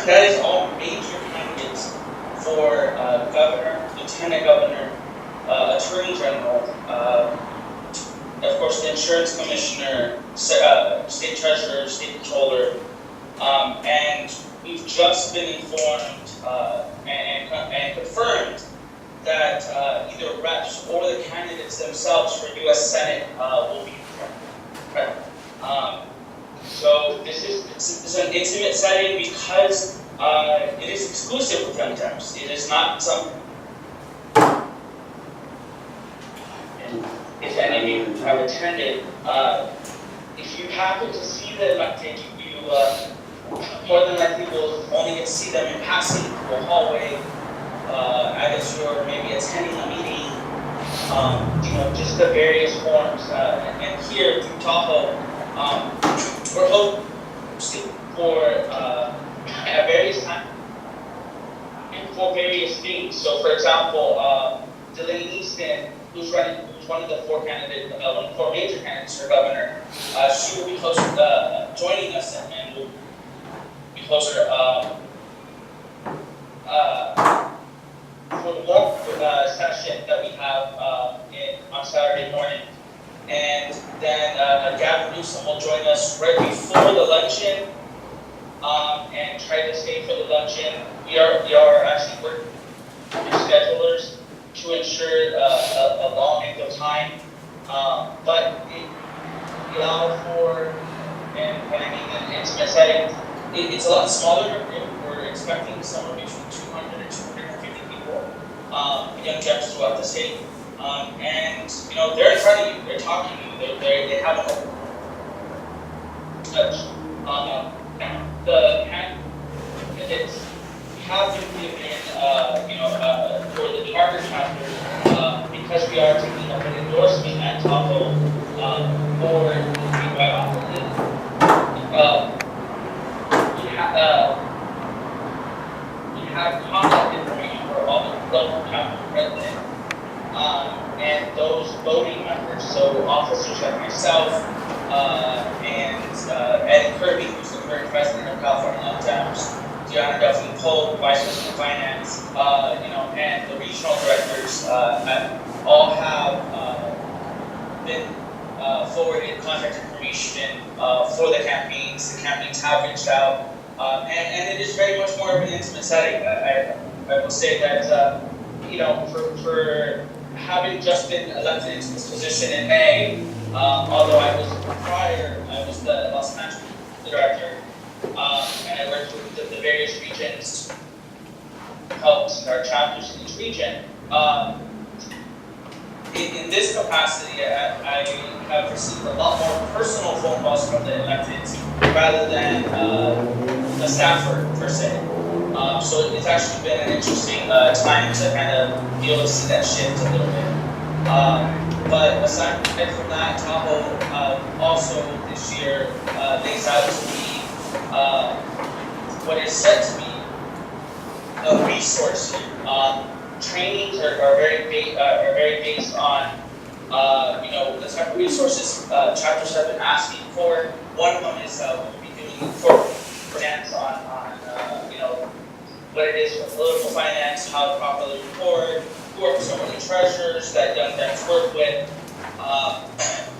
That is all major candidates for governor, lieutenant governor, attorney general, of course the insurance commissioner, state treasurer, state controller, and we've just been informed and confirmed that either reps or the candidates themselves for U.S. Senate will be present. So this is an intimate setting because it is exclusive with Young Caps. It is not some. If any of you have attended, if you happen to see the elected, you more than likely will only get to see them in passing through a hallway, as you're maybe attending a meeting, just the various forms. And here through Tahoe, we're hosting for at various times and for various things. So, for example, Delaney Easton, who's one of the four major candidates for governor, she will be joining us and will be closer for the walk session that we have on Saturday morning. And then Gavin Newsom will join us right before the luncheon and try to stay for the luncheon. We are actually working with schedulers to ensure a long length of time, but it allows for, and when I mean an intimate setting, it's a lot smaller. We're expecting somewhere between 200 and 250 people, Young Caps throughout the state. And they're in front of you, they're talking to you, they have a touch. The candidates have been given, for the charter chapter, because we are taking up an endorsement at Tahoe for the statewide offices. We have contact information for all the local chapter presidents. And those voting members, so officers like myself and Eddie Kirby, who's the current president of California Young Caps, Deanna Duffy Cole, vice president of finance, and the regional directors all have been forwarded contact information for the campaigns. The campaigns have reached out, and it is very much more of an intimate setting. I will say that for having just been elected into this position in May, although I was the Los Angeles director, and I worked with the various regions to help our chapters in each region. In this capacity, I have received a lot more personal phone calls from the electeds rather than the staffer per se. So it's actually been an interesting time to kind of be able to see that shift a little bit. But aside from that, Tahoe also this year lays out to be what is said to be a resource here. Trainings are very based on the type of resources chapters have been asking for. One of them is we'll be doing for dance on what it is for political finance, how to properly report, who are some of the treasurers that Young Caps work with.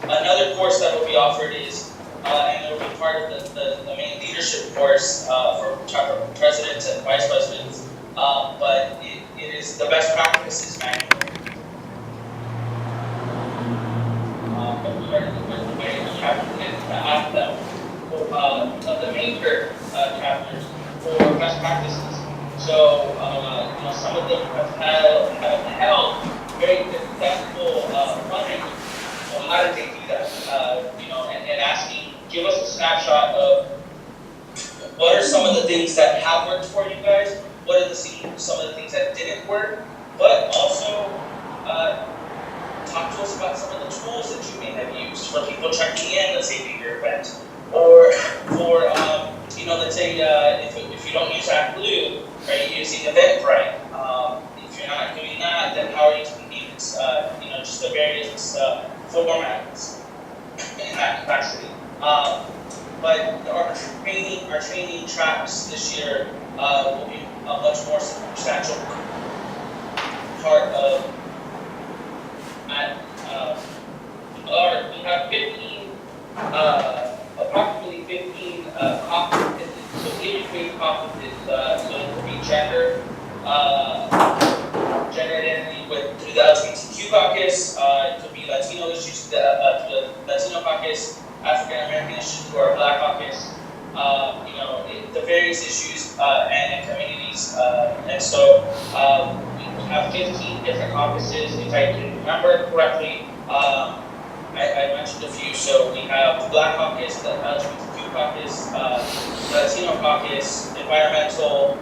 Another course that will be offered is, and it will be part of the main leadership course for chapter presidents and vice presidents, but it is the best practices manual. But we are with the way the chapter to ask them of the major chapters for best practices. So, some of them have held very successful fundraising. So how did they do that? And asking, give us a snapshot of what are some of the things that have worked for you guys? What are some of the things that didn't work? But also, talk to us about some of the tools that you may have used for people checking in, let's say, to your event. Or for, let's say, if you don't use ActBlue, are you using Eventbrite? If you're not doing that, then how are you doing these, just the various formats in that capacity? But our training tracks this year will be a much more substantial part of we have 15, approximately 15 competencies, so age-based competencies, so it could be gender identity through the LGBTQ caucus, it could be Latino issues through the Latino caucus, African American issues through our Black caucus, the various issues and communities, and so we have 15 different caucuses, if I can remember correctly. I mentioned a few, so we have the Black caucus, the LGBTQ caucus, the Latino caucus, environmental,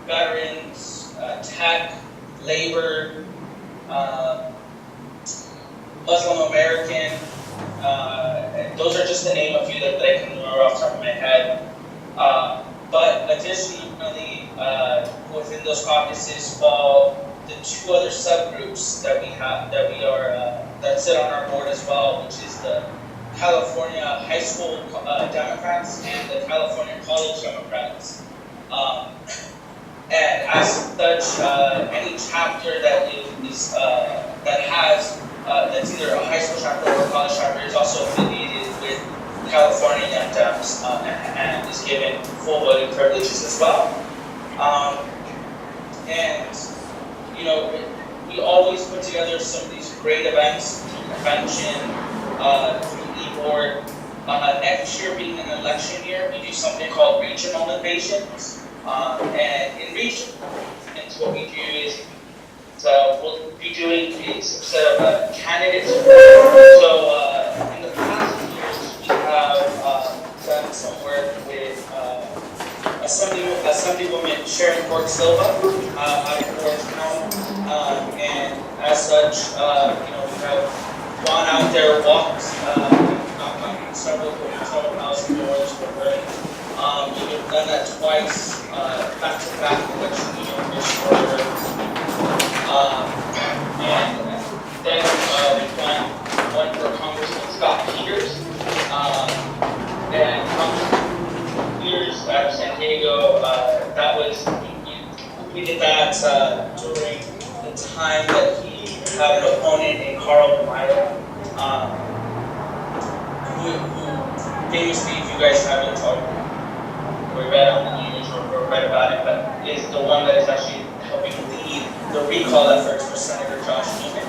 veterans, tech, labor, Muslim American. Those are just to name a few that I can remember off the top of my head. But additionally, within those caucuses fall the two other subgroups that we have, that sit on our board as well, which is the California High School Democrats and the California College Democrats. And as such, any chapter that is that's either a high school chapter or a college chapter is also affiliated with California Dems and is given full voting privileges as well. We always put together some of these great events through convention, through e-board. Next year being an election year, we do something called regional invasions. And in region, what we do is, we'll be doing a set of candidates. So in the past years, we have done some work with Assemblywoman Sharon Court Silva out of Georgetown, and as such, we have gone out there, walked, knocked on several thousand doors for her. We've done that twice, back-to-back election years for her. And then we've done one for Congressman Scott Peters, and Congressman Peters out of San Diego. We did that during the time that he had an opponent in Carl DeMaio, who famously, if you guys haven't read on the news or read about it, but is the one that is actually helping lead the recall efforts for Senator Josh Newman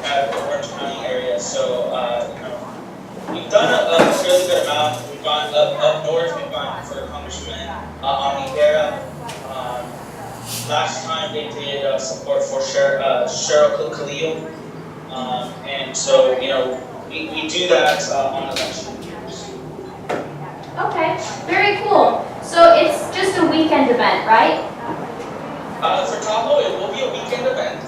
out of the Orange County area. So, we've done a fairly good amount. We've gone up north. We've gone for Congressman Ami Vera. Last time they did support for Cheryl Khalil. And so, we do that on election years. Okay, very cool. So it's just a weekend event, right? For Tahoe, it will be a weekend event.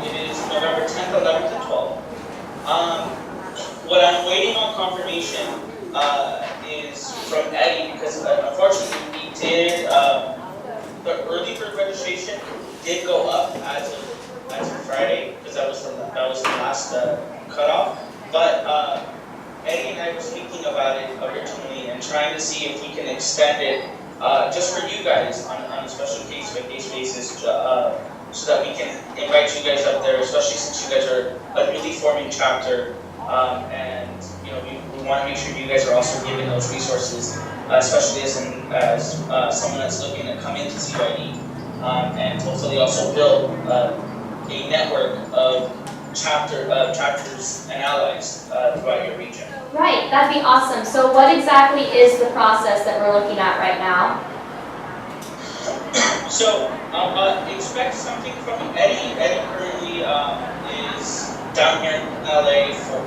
It is November 10th, 11th, and 12th. What I'm waiting on confirmation is from Eddie, because unfortunately we did, the early bird registration did go up as of Friday, because that was the last cutoff. But Eddie and I were speaking about it originally and trying to see if we can extend it just for you guys on a special case-by-case basis, so that we can invite you guys up there, especially since you guys are a newly forming chapter, and we want to make sure you guys are also given those resources, especially as someone that's looking to come into CYD, and hopefully also build a network of chapters and allies throughout your region. Right, that'd be awesome. So what exactly is the process that we're looking at right now? So, expect something from Eddie. Eddie currently is down here in LA for,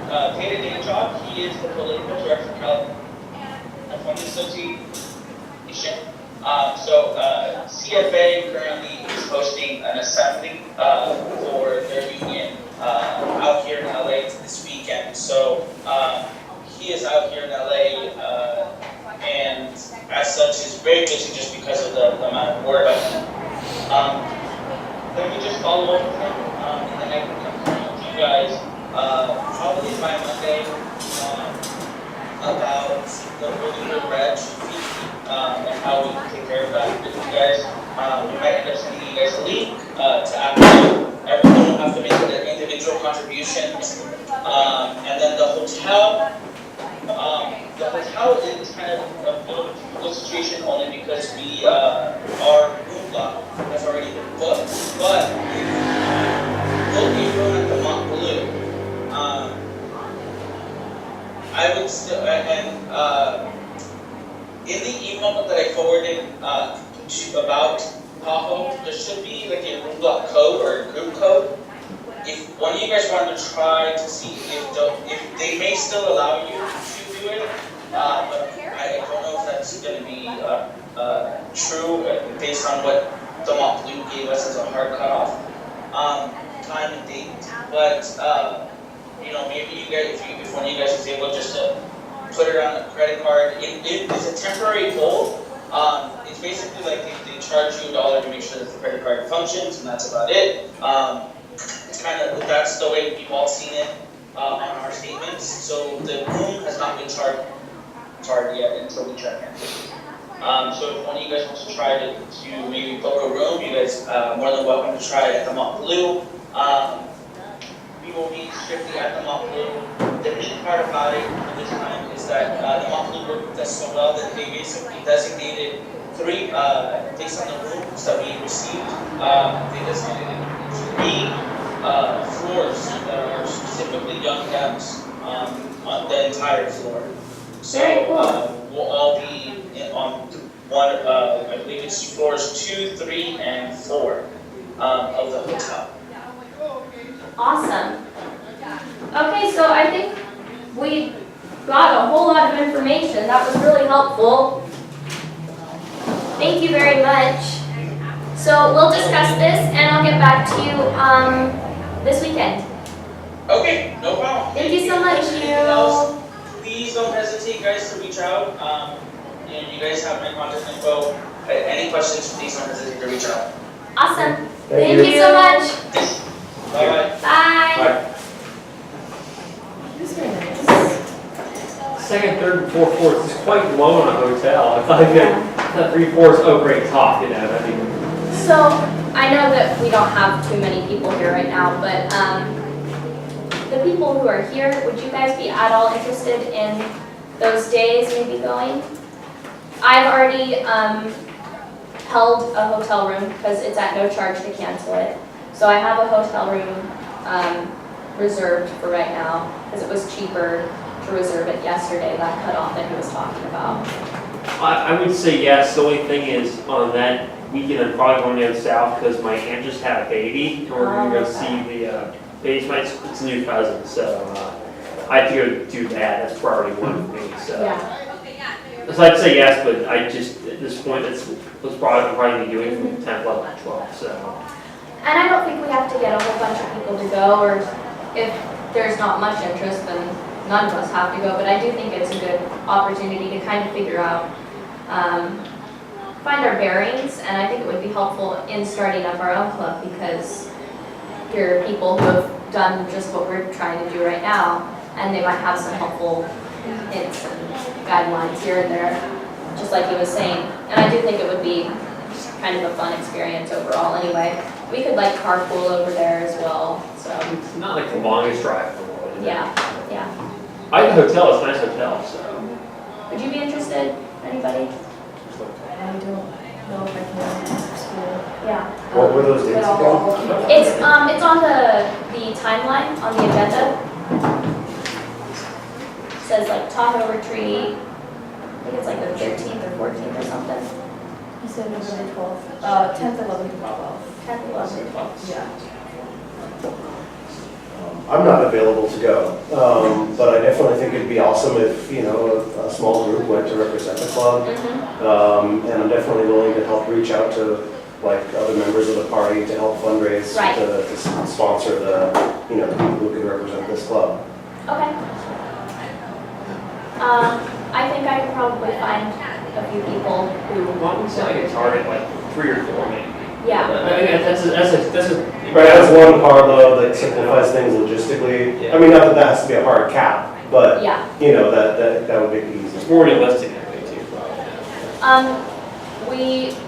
day-to-day job, he is the political director of California Association. CFA currently is hosting an assembly for their union out here in LA this weekend. So he is out here in LA, and as such is very busy just because of the amount of work. Let me just follow up with him, and then I can confirm with you guys probably by Monday about the really good reg fee and how we can take care of that with you guys. We might end up sending you guys a link to actually everyone will have to make their individual contributions, and then the hotel. The hotel is kind of a difficult situation only because our room block has already been booked, but we'll be room at the Mont Blue. I would still, in the email that I forwarded about Tahoe, there should be like a room block code or a group code. If one of you guys wanted to try to see if they may still allow you to do it, but I don't know if that's going to be true based on what the Mont Blue gave us as a hard cutoff time and date. But maybe you guys, if one of you guys is able just to put it on a credit card, it's a temporary hold. It's basically like they charge you $1 to make sure that the credit card functions, and that's about it. It's kind of, that's the way we've all seen it on our statements. So the room has not been charged yet until we check in. So if one of you guys wants to try to maybe book a room, you guys are more than welcome to try it at the Mont Blue. We will be strictly at the Mont Blue. The neat part about it this time is that the Mont Blue worked with us so well that they basically designated three, based on the rooms that we received, they designated 3 floors that are specifically young Dems on the entire floor. So we'll all be on one, I believe it's floors 2, 3, and 4 of the hotel. Awesome. Okay, so I think we got a whole lot of information. That was really helpful. Thank you very much. So we'll discuss this and I'll get back to you this weekend. Okay, no problem. Thank you so much. Please don't hesitate, guys, to reach out. You guys have my contact info. Any questions, please don't hesitate to reach out. Awesome. Thank you so much. Bye-bye. Bye. Second, third, and fourth floors is quite low in a hotel. I thought that 3 floors, oh great, top, that'd be. So I know that we don't have too many people here right now, but the people who are here, would you guys be at all interested in those days maybe going? I've already held a hotel room because it's at no charge to cancel it. So I have a hotel room reserved for right now because it was cheaper to reserve it yesterday, that cutoff that he was talking about. I would say yes. The only thing is on that weekend, I'm probably going down south because my aunt just had a baby, and we're going to go see the baby's it's a new cousin. So I have to go do that. That's priority 1 for me. So. Yeah. So I'd say yes, but I just at this point let's probably be doing from 10, 11, 12. So. And I don't think we have to get a whole bunch of people to go, or if there's not much interest, then none of us have to go. But I do think it's a good opportunity to kind of figure out, find our bearings, and I think it would be helpful in starting up our own club because here are people who have done just what we're trying to do right now, and they might have some helpful hints and guidelines here and there, just like he was saying. And I do think it would be kind of a fun experience overall anyway. We could like carpool over there as well, so. It's not like the longest drive in the world. Yeah. I have a hotel, it's a nice hotel, so. Would you be interested, anybody? I don't know if I can after school. Yeah. What were those dates again? It's on the timeline, on the agenda. It says like Tahoe retreat, I think it's like the 13th or 14th or something. You said November 12th, 10th, 11th, 12th. 10th, 11th, 12th. Yeah. I'm not available to go, but I definitely think it'd be awesome if, you know, a small group went to represent the club. Mm-hmm. And I'm definitely willing to help reach out to like other members of the party to help fundraise, Right. to sponsor the, you know, the people who can represent this club. Okay. I think I could probably find a few people who. Why don't we say like a target, like 3 or 4 maybe? Yeah. That's a. Right, that's one part though that simplifies things logistically. Yeah. I mean, not that that has to be a hard cap, but, Yeah. you know, that would make it easy. It's more realistic, I think, too, probably.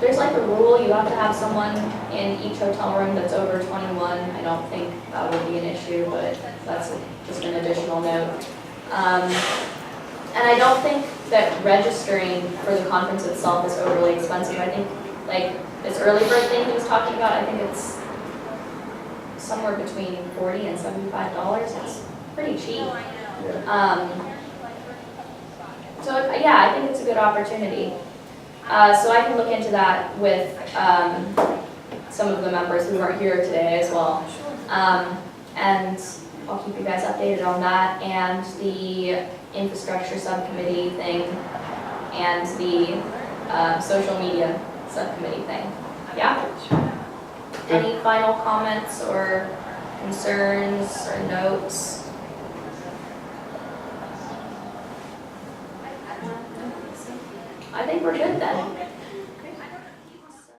There's like a rule, you have to have someone in each hotel room that's over 21. I don't think that would be an issue, but that's just an additional note. And I don't think that registering for the conference itself is overly expensive. I think like this early bird thing he was talking about, I think it's somewhere between $40 and $75. It's pretty cheap. So yeah, I think it's a good opportunity. So I can look into that with some of the members who aren't here today as well. And I'll keep you guys updated on that and the infrastructure subcommittee thing and the social media subcommittee thing. Yeah? Any final comments or concerns or notes? I think we're good then.